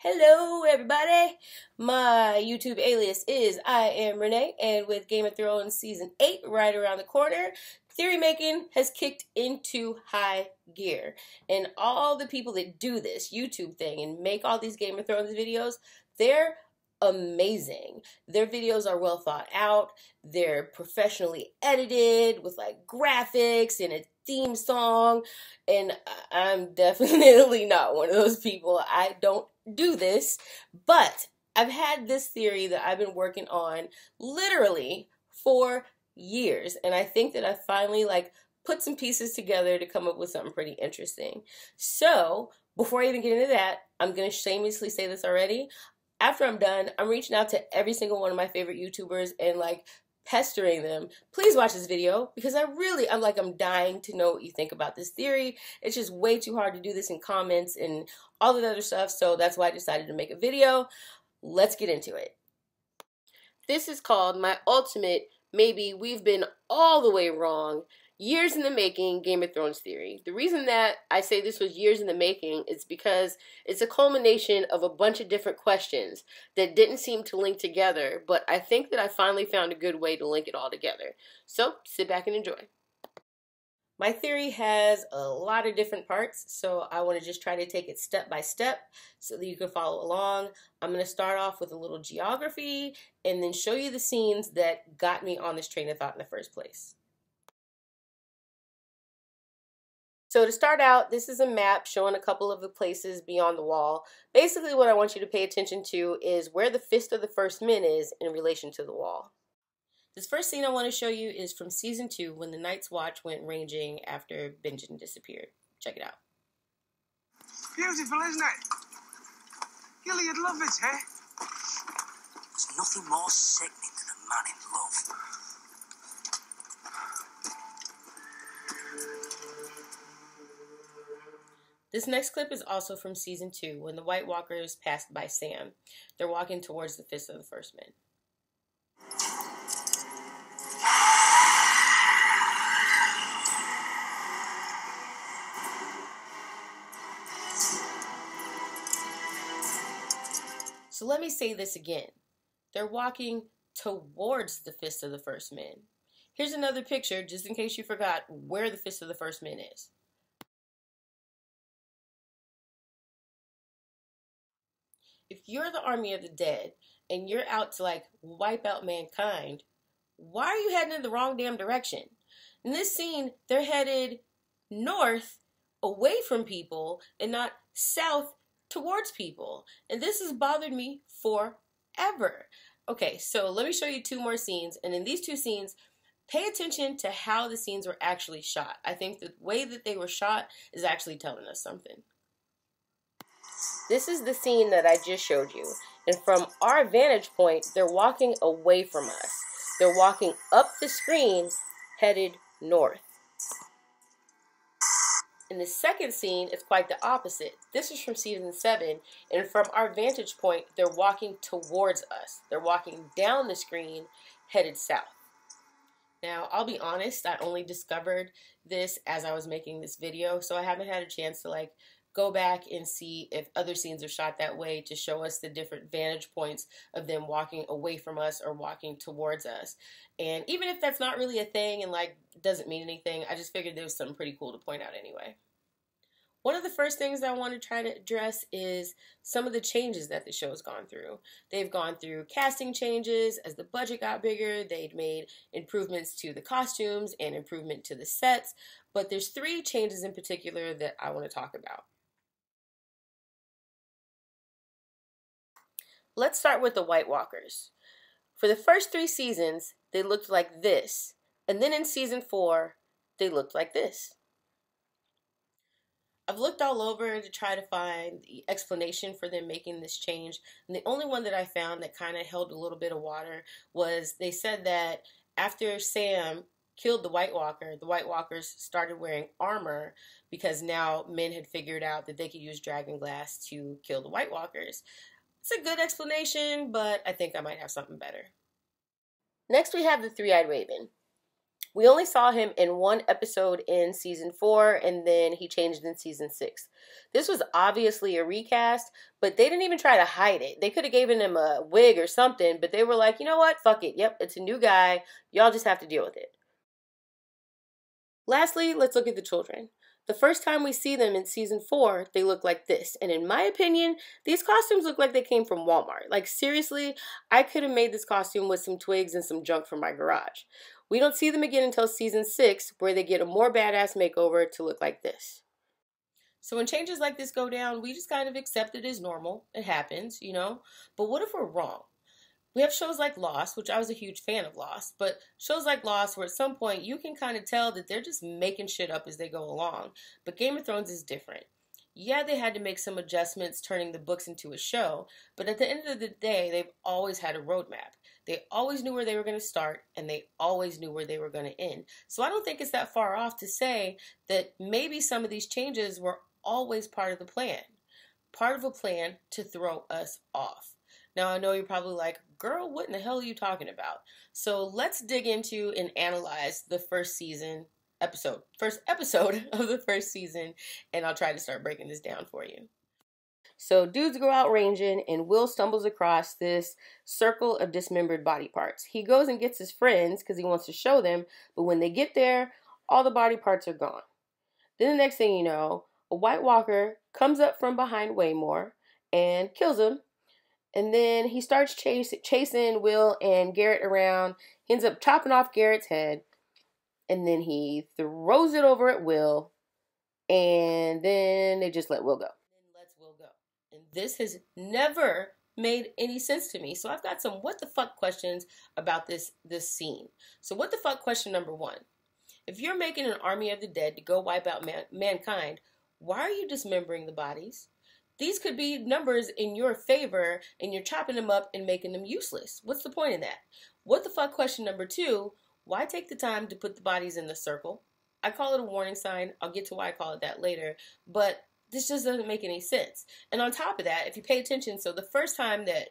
Hello everybody, my YouTube alias is I Am Renee, and with Game of Thrones Season 8 right around the corner, theory making has kicked into high gear. And all the people that do this YouTube thing and make all these Game of Thrones videos, they're amazing. Their videos are well thought out, they're professionally edited with like graphics and a theme song, and I'm definitely not one of those people. I don't do this, but I've had this theory that I've been working on literally for years, and I think that I finally put some pieces together to come up with something pretty interesting. So before I even get into that, I'm gonna shamelessly say this already. After I'm done, I'm reaching out to every single one of my favorite YouTubers and pestering them, please watch this video, because I'm dying to know what you think about this theory. It's just way too hard to do this in comments and all of the other stuff, so that's why I decided to make a video. Let's get into it. This is called my ultimate, maybe we've been all the way wrong, years in the making Game of Thrones theory. The reason that I say this was years in the making is because it's a culmination of a bunch of different questions that didn't seem to link together, but I think that I finally found a good way to link it all together. So sit back and enjoy. My theory has a lot of different parts, so I want to just try to take it step by step so that you can follow along. I'm going to start off with a little geography and then show you the scenes that got me on this train of thought in the first place. So to start out, this is a map showing a couple of the places beyond the wall. Basically what I want you to pay attention to is where the Fist of the First Men is in relation to the wall. This first scene I want to show you is from Season 2 when the Night's Watch went ranging after Benjen disappeared. Check it out. Beautiful, isn't it? Gilly, you'd love it, eh? There's nothing more sickening than a man in love. This next clip is also from Season 2 when the White Walkers passed by Sam. They're walking towards the Fist of the First Men. So let me say this again. They're walking towards the Fist of the First Men. Here's another picture, just in case you forgot where the Fist of the First Men is. If you're the army of the dead and you're out to wipe out mankind, why are you heading in the wrong damn direction? In this scene, they're headed north away from people and not south towards people. And this has bothered me forever. Okay, so let me show you two more scenes. And in these two scenes, pay attention to how the scenes were actually shot. I think the way that they were shot is actually telling us something. This is the scene that I just showed you. And from our vantage point, they're walking away from us. They're walking up the screen, headed north. In the second scene, it's quite the opposite. This is from Season 7, and from our vantage point, they're walking towards us. They're walking down the screen, headed south. Now, I'll be honest, I only discovered this as I was making this video, so I haven't had a chance to go back and see if other scenes are shot that way to show us the different vantage points of them walking away from us or walking towards us. And even if that's not really a thing and doesn't mean anything, I just figured there was something pretty cool to point out anyway. One of the first things I want to try to address is some of the changes that the show's gone through. They've gone through casting changes as the budget got bigger. They'd made improvements to the costumes and improvement to the sets, but there's three changes in particular that I want to talk about. Let's start with the White Walkers. For the first 3 seasons, they looked like this. And then in Season 4, they looked like this. I've looked all over to try to find the explanation for them making this change. And the only one that I found that kind of held a little bit of water was they said that after Sam killed the White Walkers started wearing armor because now men had figured out that they could use dragon glass to kill the White Walkers. It's a good explanation, but I think I might have something better. Next, we have the Three-Eyed Raven. We only saw him in one episode in season 4, and then he changed in season 6. This was obviously a recast, but they didn't even try to hide it. They could have given him a wig or something, but they were like, you know what? Fuck it. Yep, it's a new guy. Y'all just have to deal with it. Lastly, let's look at the children. The first time we see them in season 4, they look like this. And in my opinion, these costumes look like they came from Walmart. Like seriously, I could have made this costume with some twigs and some junk from my garage. We don't see them again until season 6, where they get a more badass makeover to look like this. So when changes like this go down, we just kind of accept it as normal. It happens, you know? But what if we're wrong? We have shows like Lost, which I was a huge fan of Lost, but shows like Lost where at some point you can kind of tell that they're just making shit up as they go along. But Game of Thrones is different. Yeah, they had to make some adjustments turning the books into a show, but at the end of the day, they've always had a roadmap. They always knew where they were going to start, and they always knew where they were going to end. So I don't think it's that far off to say that maybe some of these changes were always part of the plan. Part of a plan to throw us off. Now, I know you're probably like, girl, what in the hell are you talking about? So let's dig into and analyze the first episode of the first season, and I'll try to start breaking this down for you. So dudes go out ranging, and Will stumbles across this circle of dismembered body parts. He goes and gets his friends because he wants to show them, but when they get there, all the body parts are gone. Then the next thing you know, a White Walker comes up from behind Waymore and kills him. And then he starts chasing Will and Garrett around. He ends up chopping off Garrett's head. And then he throws it over at Will. And then they just let Will go. And this has never made any sense to me. So I've got some what the fuck questions about this scene. So what the fuck question number 1. If you're making an army of the dead to go wipe out mankind, why are you dismembering the bodies? These could be numbers in your favor, and you're chopping them up and making them useless. What's the point in that? What the fuck question number 2, why take the time to put the bodies in the circle? I call it a warning sign. I'll get to why I call it that later, but this just doesn't make any sense. And on top of that, if you pay attention, so the first time that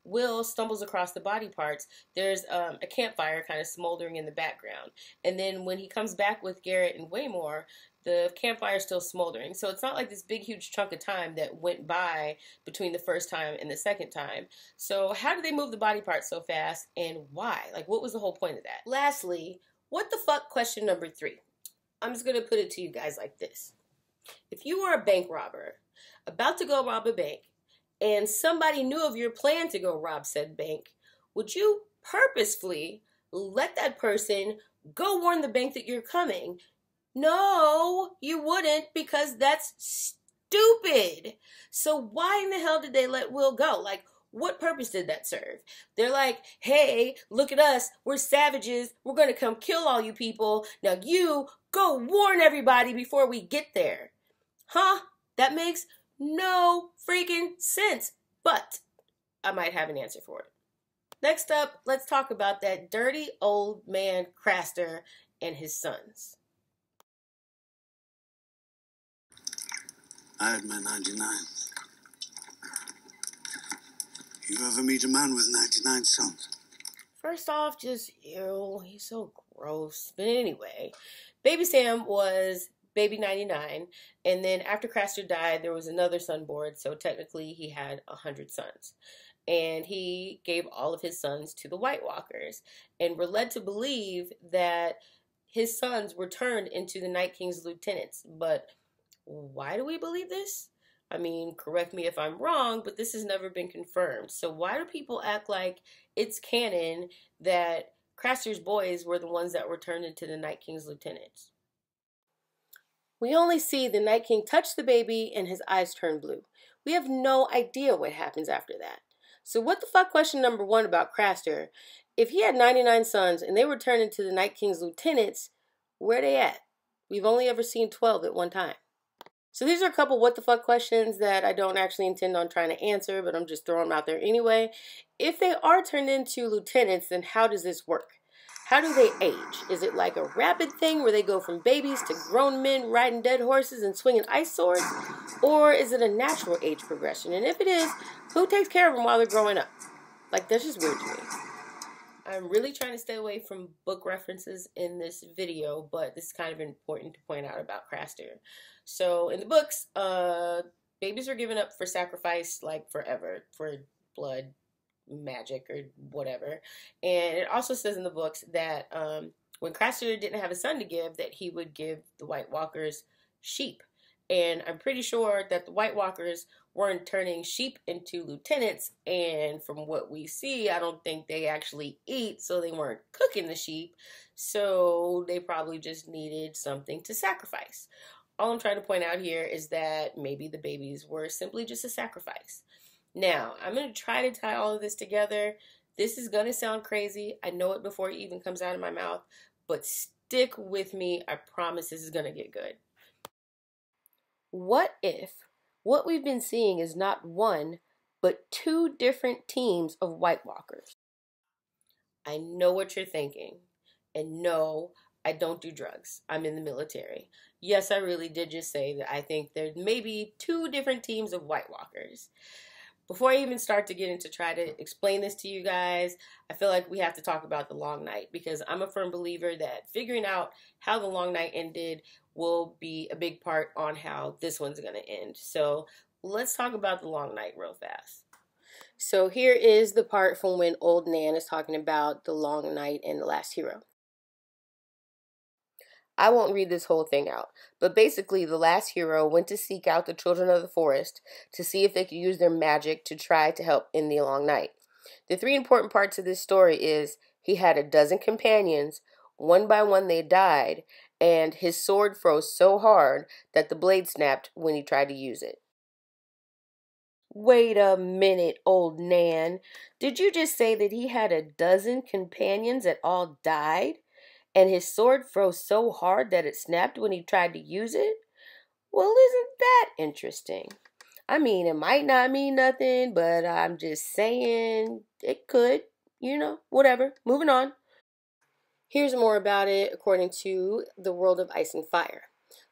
Will stumbles across the body parts, there's a campfire kind of smoldering in the background. And then when he comes back with Garrett and Waymore, the campfire is still smoldering. So it's not like this big, huge chunk of time that went by between the first time and the second time. So how did they move the body parts so fast, and why? Like, what was the whole point of that? Lastly, what the fuck question number 3. I'm just going to put it to you guys like this. If you were a bank robber, about to go rob a bank, and somebody knew of your plan to go rob said bank, would you purposefully let that person go warn the bank that you're coming? No, you wouldn't, because that's stupid. So why in the hell did they let Will go? Like, what purpose did that serve? They're like, hey, look at us. We're savages. We're going to come kill all you people. Now you go warn everybody before we get there. Huh? That makes no freaking sense. But I might have an answer for it. Next up, let's talk about that dirty old man Craster and his sons. I had my 99. You ever meet a man with 99 sons? First off, just, ew, he's so gross. But anyway, Baby Sam was baby 99, and then after Craster died, there was another son born, so technically he had 100 sons. And he gave all of his sons to the White Walkers, and we're led to believe that his sons were turned into the Night King's lieutenants. But why do we believe this? I mean, correct me if I'm wrong, but this has never been confirmed. So why do people act like it's canon that Craster's boys were the ones that were turned into the Night King's lieutenants? We only see the Night King touch the baby and his eyes turn blue. We have no idea what happens after that. So what the fuck question number 1 about Craster? If he had 99 sons and they were turned into the Night King's lieutenants, where are they at? We've only ever seen 12 at one time. So these are a couple what the fuck questions that I don't actually intend on trying to answer, but I'm just throwing them out there anyway. If they are turned into lieutenants, then how does this work? How do they age? Is it like a rapid thing where they go from babies to grown men riding dead horses and swinging ice swords? Or is it a natural age progression? And if it is, who takes care of them while they're growing up? Like, that's just weird to me. I'm really trying to stay away from book references in this video, but this is kind of important to point out about Craster. So in the books, babies were given up for sacrifice like forever for blood, magic, or whatever. And it also says in the books that when Craster didn't have a son to give, that he would give the White Walkers sheep. And I'm pretty sure that the White Walkers weren't turning sheep into lieutenants, and from what we see, I don't think they actually eat, so they weren't cooking the sheep, so they probably just needed something to sacrifice. All I'm trying to point out here is that maybe the babies were simply just a sacrifice. Now, I'm going to try to tie all of this together. This is going to sound crazy. I know it before it even comes out of my mouth, but stick with me. I promise this is going to get good. What if what we've been seeing is not one, but two different teams of White Walkers? I know what you're thinking. And no, I don't do drugs. I'm in the military. Yes, I really did just say that I think there may be two different teams of White Walkers. Before I even start to get into try to explain this to you guys, I feel like we have to talk about the long night, because I'm a firm believer that figuring out how the long night ended will be a big part on how this one's going to end. So let's talk about the long night real fast. So here is the part from when old Nan is talking about the long night and the last hero. I won't read this whole thing out, but basically the last hero went to seek out the children of the forest to see if they could use their magic to try to help in the long night. The three important parts of this story is he had a dozen companions, one by one they died, and his sword froze so hard that the blade snapped when he tried to use it. Wait a minute, old Nan. Did you just say that he had a dozen companions that all died? And his sword froze so hard that it snapped when he tried to use it? Well, isn't that interesting? I mean, it might not mean nothing, but I'm just saying it could, whatever. Moving on. Here's more about it according to The World of Ice and Fire.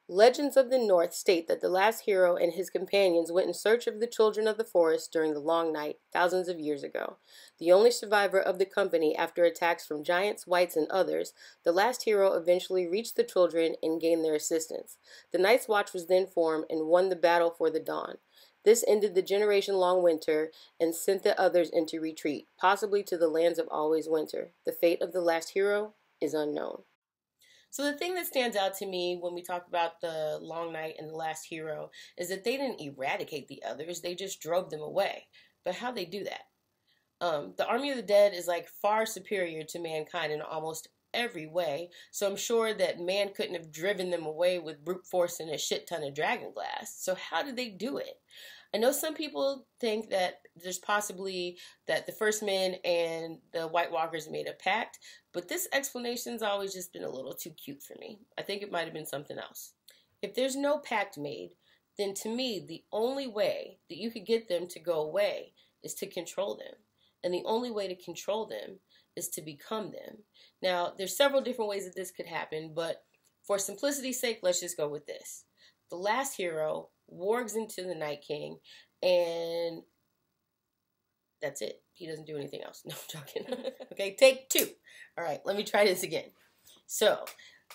Legends of the North state that the last hero and his companions went in search of the children of the forest during the long night, thousands of years ago. The only survivor of the company after attacks from giants, whites, and others, the last hero eventually reached the children and gained their assistance. The Night's Watch was then formed and won the battle for the dawn. This ended the generation-long winter and sent the others into retreat, possibly to the lands of always winter. The fate of the last hero is unknown. So the thing that stands out to me when we talk about the long night and the last hero is that they didn't eradicate the others, they just drove them away. But how'd they do that? The army of the dead is like far superior to mankind in almost every way, so I'm sure that man couldn't have driven them away with brute force and a shit ton of dragon glass. So how did they do it? I know some people think that there's possibly that the first men and the White Walkers made a pact, but this explanation's always just been a little too cute for me. I think it might have been something else. If there's no pact made, then to me, the only way that you could get them to go away is to control them. And the only way to control them is to become them. Now, there's several different ways that this could happen, but for simplicity's sake, let's just go with this. The last hero wargs into the Night King, and that's it. He doesn't do anything else. No, I'm joking. Okay, take two. All right, let me try this again. So,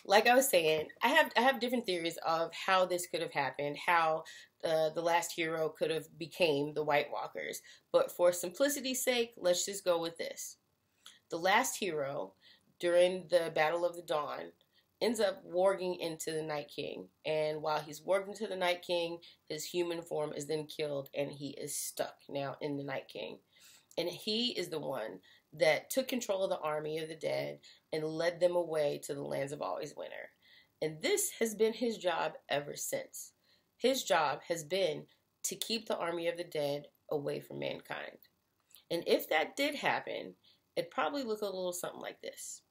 like I was saying, I have different theories of how this could have happened, how the last hero could have became the White Walkers. But for simplicity's sake, let's just go with this. The last hero, during the Battle of the Dawn, ends up warging into the Night King. And while he's warged into the Night King, his human form is then killed, and he is stuck now in the Night King. And he is the one that took control of the army of the dead and led them away to the lands of always winter. And this has been his job ever since. His job has been to keep the army of the dead away from mankind. And if that did happen, it'd probably look a little something like this.